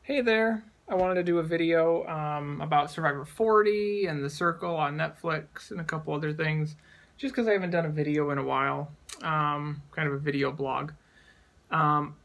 Hey there, I wanted to do a video about Survivor 40 and The Circle on Netflix and a couple other things, just because I haven't done a video in a while, kind of a video blog. Um,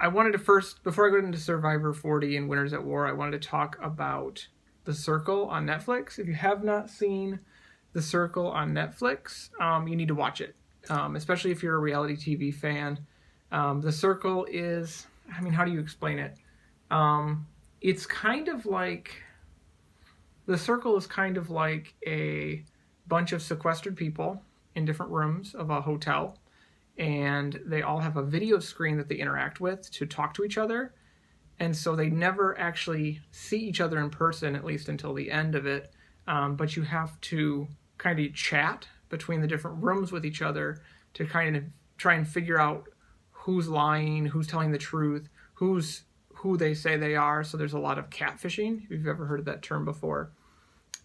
I wanted to first, before I go into Survivor 40 and Winners at War, I wanted to talk about The Circle on Netflix. If you have not seen The Circle on Netflix, you need to watch it, especially if you're a reality TV fan. The Circle is, how do you explain it? It's kind of like The Circle is kind of like a bunch of sequestered people in different rooms of a hotel, and they all have a video screen that they interact with to talk to each other. And so they never actually see each other in person, at least until the end of it. But you have to kind of chat between the different rooms with each other to kind of try and figure out who's lying, who's telling the truth, who they say they are. So there's a lot of catfishing, if you've ever heard of that term before.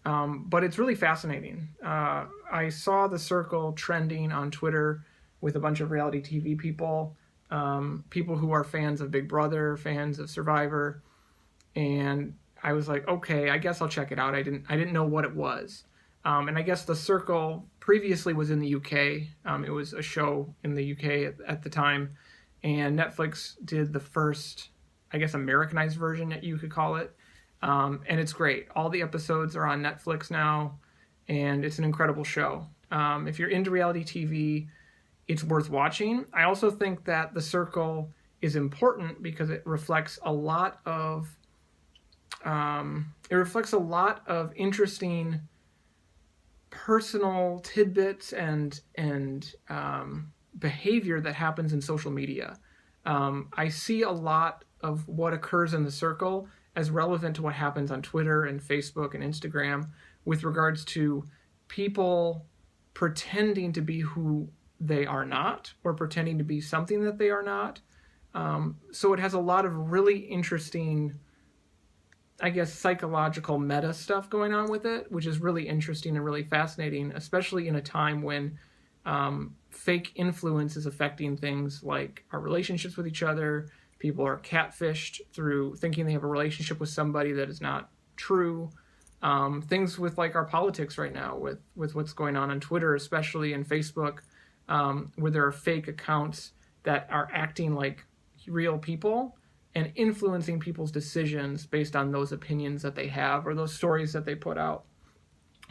But it's really fascinating. I saw The Circle trending on Twitter with a bunch of reality TV people, people who are fans of Big Brother, fans of Survivor, and I was like, okay, I guess I'll check it out. I didn't know what it was, and I guess The Circle previously was in the UK. It was a show in the UK at the time, and Netflix did the first, I guess, Americanized version, that you could call it. And it's great. All the episodes are on Netflix now, and it's an incredible show. If you're into reality TV, it's worth watching. I also think that The Circle is important because it reflects a lot of interesting personal tidbits and behavior that happens in social media. I see a lot of what occurs in The Circle as relevant to what happens on Twitter and Facebook and Instagram with regards to people pretending to be who they are not, or pretending to be something that they are not. So it has a lot of really interesting, I guess, psychological meta stuff going on with it, which is really interesting and really fascinating, especially in a time when fake influence is affecting things like our relationships with each other. People are catfished through thinking they have a relationship with somebody that is not true. Things with like our politics right now, with what's going on Twitter, especially, and Facebook, where there are fake accounts that are acting like real people and influencing people's decisions based on those opinions that they have or those stories that they put out.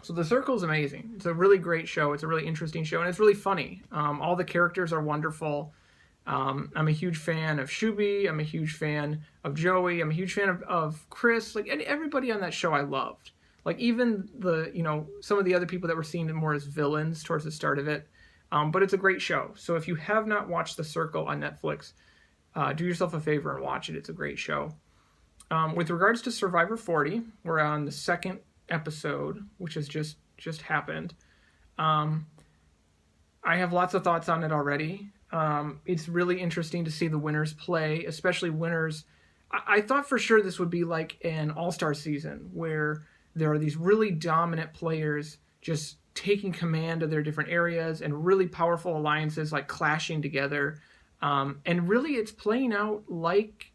So The Circle is amazing. It's a really great show. It's a really interesting show, and it's really funny. All the characters are wonderful. I'm a huge fan of Shuby. I'm a huge fan of Joey. I'm a huge fan of Chris. Like, everybody on that show I loved. Like, even some of the other people that were seen more as villains towards the start of it. But it's a great show. So if you have not watched The Circle on Netflix, do yourself a favor and watch it. It's a great show. With regards to Survivor 40, we're on the second episode, which has just happened. I have lots of thoughts on it already. It's really interesting to see the winners play, especially winners. I thought for sure this would be like an all-star season where there are these really dominant players just taking command of their different areas and really powerful alliances like clashing together. And really it's playing out like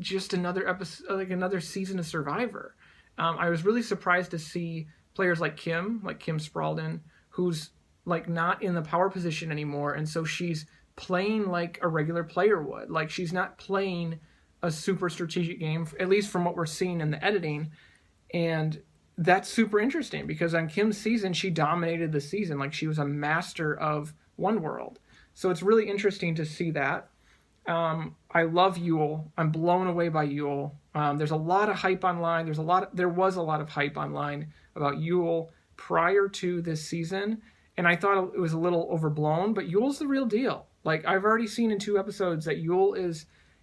just another episode, like another season of Survivor. I was really surprised to see players like Kim Spradlin, who's like not in the power position anymore, and so she's playing like a regular player would. Like, she's not playing a super strategic game, at least from what we're seeing in the editing. And that's super interesting because on Kim's season, she dominated the season. Like, she was a master of one world. So it's really interesting to see that. I love Yul. I'm blown away by Yul. There's a lot of hype online. There was a lot of hype online about Yul prior to this season, and I thought it was a little overblown, but Yul's the real deal. Like, I've already seen in 2 episodes that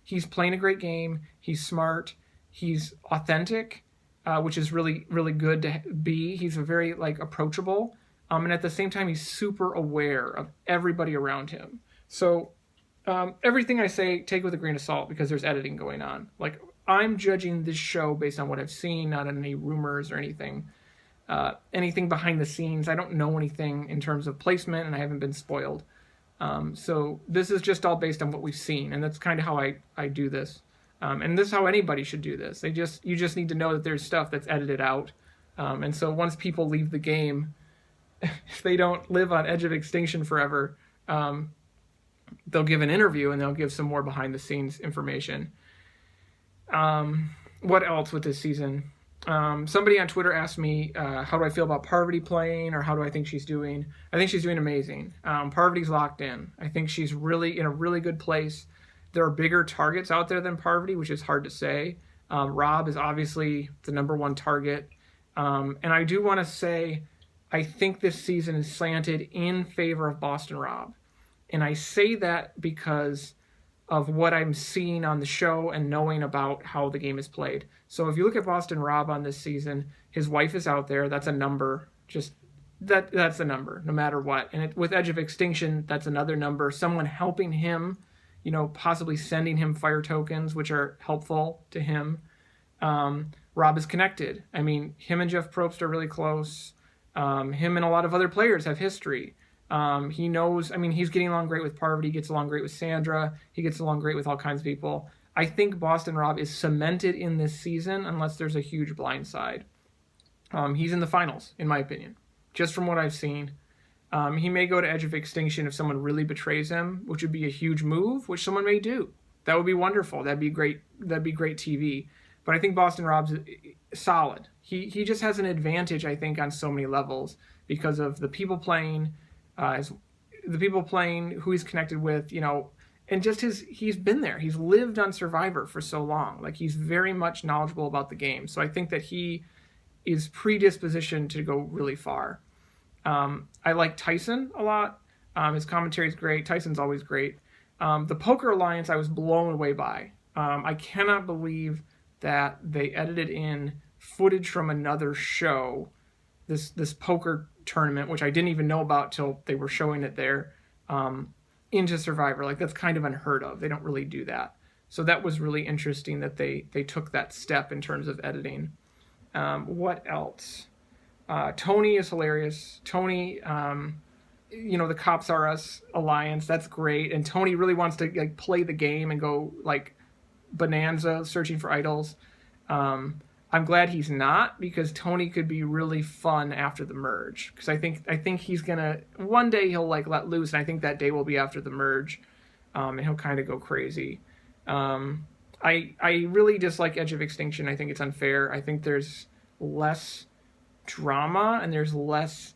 he's playing a great game. He's smart. He's authentic, which is really, really good to be. He's a very, like, approachable. And at the same time, he's super aware of everybody around him. So everything I say, take with a grain of salt because there's editing going on. Like, I'm judging this show based on what I've seen, not on any rumors or anything behind the scenes. I don't know anything in terms of placement, and I haven't been spoiled. So this is just all based on what we've seen, and that's kind of how I do this. And this is how anybody should do this. You just need to know that there's stuff that's edited out. And so once people leave the game, if they don't live on edge of extinction forever, they'll give an interview and they'll give some more behind the scenes information. What else with this season? Somebody on Twitter asked me, how do I feel about Parvati playing, or how do I think she's doing? I think she's doing amazing. Parvati's locked in. I think she's really in a really good place. There are bigger targets out there than Parvati, which is hard to say. Rob is obviously the number one target. And I do want to say, I think this season is slanted in favor of Boston Rob. And I say that because of what I'm seeing on the show and knowing about how the game is played. So if you look at Boston Rob on this season, his wife is out there. That's a number. Just that's a number, no matter what. And with Edge of Extinction, that's another number. Someone helping him, possibly sending him fire tokens, which are helpful to him. Rob is connected. I mean, him and Jeff Probst are really close. Him and a lot of other players have history. He knows, he's getting along great with Parvati, gets along great with Sandra, he gets along great with all kinds of people. I think Boston Rob is cemented in this season unless there's a huge blindside. He's in the finals, in my opinion, just from what I've seen. He may go to Edge of Extinction if someone really betrays him, which would be a huge move, which someone may do. That would be wonderful. That'd be great TV. But I think Boston Rob's solid. He just has an advantage, I think, on so many levels because of the people playing, who he's connected with, and just he's been there. He's lived on Survivor for so long. Like, he's very much knowledgeable about the game. So I think that he is predispositioned to go really far. I like Tyson a lot. His commentary is great. Tyson's always great. The Poker Alliance I was blown away by. I cannot believe that they edited in footage from another show, this poker tournament, which I didn't even know about till they were showing it there, into Survivor. Like, that's kind of unheard of. They don't really do that. So that was really interesting that they took that step in terms of editing. What else? Tony is hilarious. Tony, the Cops Are Us alliance, that's great. And Tony really wants to play the game and go bonanza searching for idols. I'm glad he's not, because Tony could be really fun after the merge. Because I think he's gonna, one day he'll let loose, and I think that day will be after the merge, and he'll kind of go crazy. I really dislike Edge of Extinction. I think it's unfair. I think there's less drama and there's less,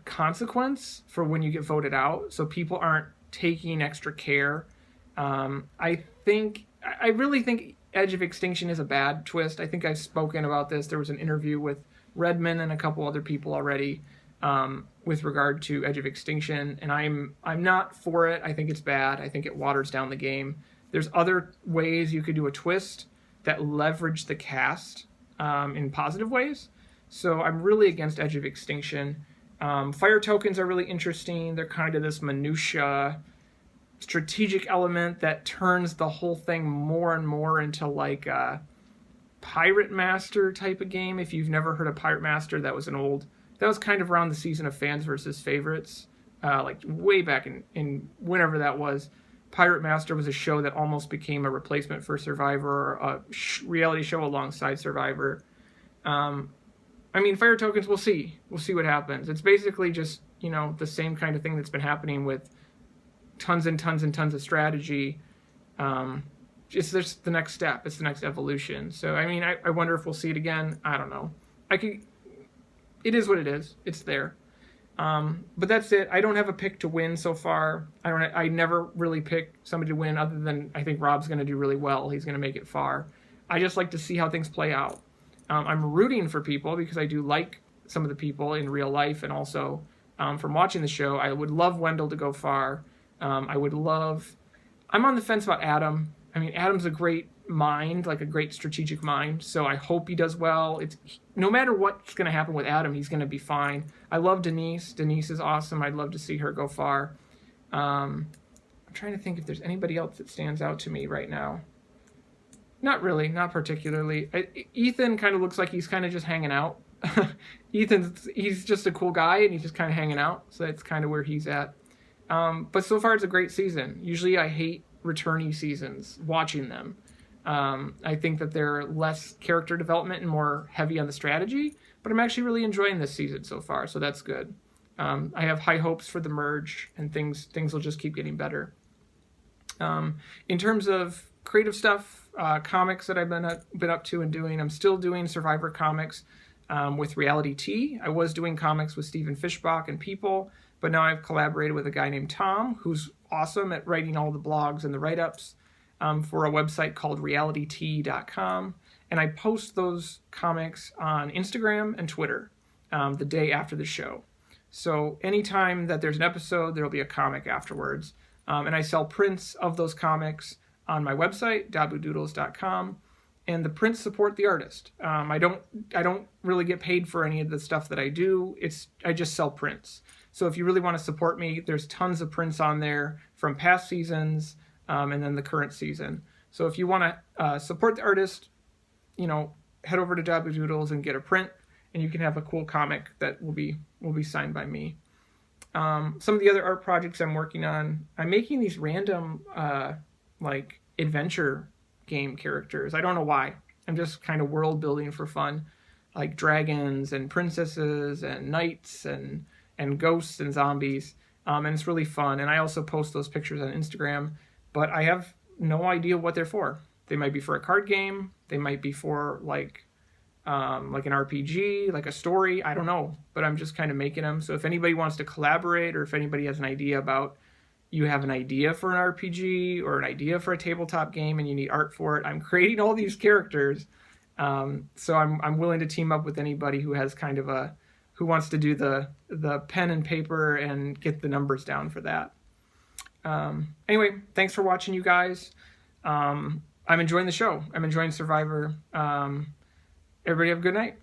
consequence for when you get voted out. So people aren't taking extra care. I really think Edge of Extinction is a bad twist. I think I've spoken about this. There was an interview with Redman and a couple other people already with regard to Edge of Extinction, and I'm not for it. I think it's bad. I think it waters down the game. There's other ways you could do a twist that leverage the cast in positive ways. So I'm really against Edge of Extinction. Fire tokens are really interesting. They're kind of this minutia strategic element that turns the whole thing more and more into a Pirate Master type of game. If you've never heard of Pirate Master, that was kind of around the season of Fans versus Favorites, way back in whenever that was. Pirate Master was a show that almost became a replacement for Survivor, a reality show alongside Survivor. Fire tokens, we'll see. We'll see what happens. It's basically just, the same kind of thing that's been happening with tons and tons and tons of strategy. It's just the next step. It's the next evolution. So, I wonder if we'll see it again. I don't know. It is what it is. It's there. But that's it. I don't have a pick to win so far. I never really pick somebody to win, other than I think Rob's going to do really well. He's going to make it far. I just like to see how things play out. I'm rooting for people because I do like some of the people in real life, and also from watching the show. I would love Wendell to go far. I'm on the fence about Adam. Adam's a great mind, a great strategic mind. So I hope he does well. No matter what's going to happen with Adam, he's going to be fine. I love Denise. Denise is awesome. I'd love to see her go far. I'm trying to think if there's anybody else that stands out to me right now. Not really, not particularly. Ethan kind of looks like he's kind of just hanging out. He's just a cool guy, and he's just kind of hanging out. So that's kind of where he's at. But so far, it's a great season. Usually I hate returnee seasons, watching them. I think that they're less character development and more heavy on the strategy, but I'm actually really enjoying this season so far, so that's good. I have high hopes for the merge, and things will just keep getting better. In terms of creative stuff, comics that I've been up to and doing, I'm still doing Survivor comics with Reality T. I was doing comics with Stephen Fishbach and People, but now I've collaborated with a guy named Tom, who's awesome at writing all the blogs and the write-ups for a website called realityt.com. And I post those comics on Instagram and Twitter the day after the show. So anytime that there's an episode, there'll be a comic afterwards. And I sell prints of those comics on my website, dabudoodles.com. And the prints support the artist. I don't really get paid for any of the stuff that I do. I just sell prints. So if you really want to support me, there's tons of prints on there from past seasons and then the current season. So if you want to support the artist, head over to Dabudoodles and get a print, and you can have a cool comic that will be signed by me. Some of the other art projects I'm working on, I'm making these random adventure game characters. I don't know why. I'm just kind of world building for fun, like dragons and princesses and knights and ghosts and zombies. And it's really fun. And I also post those pictures on Instagram, but I have no idea what they're for. They might be for a card game. They might be for like an RPG, like a story. I don't know, but I'm just kind of making them. So if anybody wants to collaborate, or if anybody has an idea about, you have an idea for an RPG or an idea for a tabletop game and you need art for it, I'm creating all these characters. So I'm willing to team up with anybody who has kind of who wants to do the pen and paper and get the numbers down for that. Anyway, thanks for watching, you guys. I'm enjoying the show. I'm enjoying Survivor. Everybody have a good night.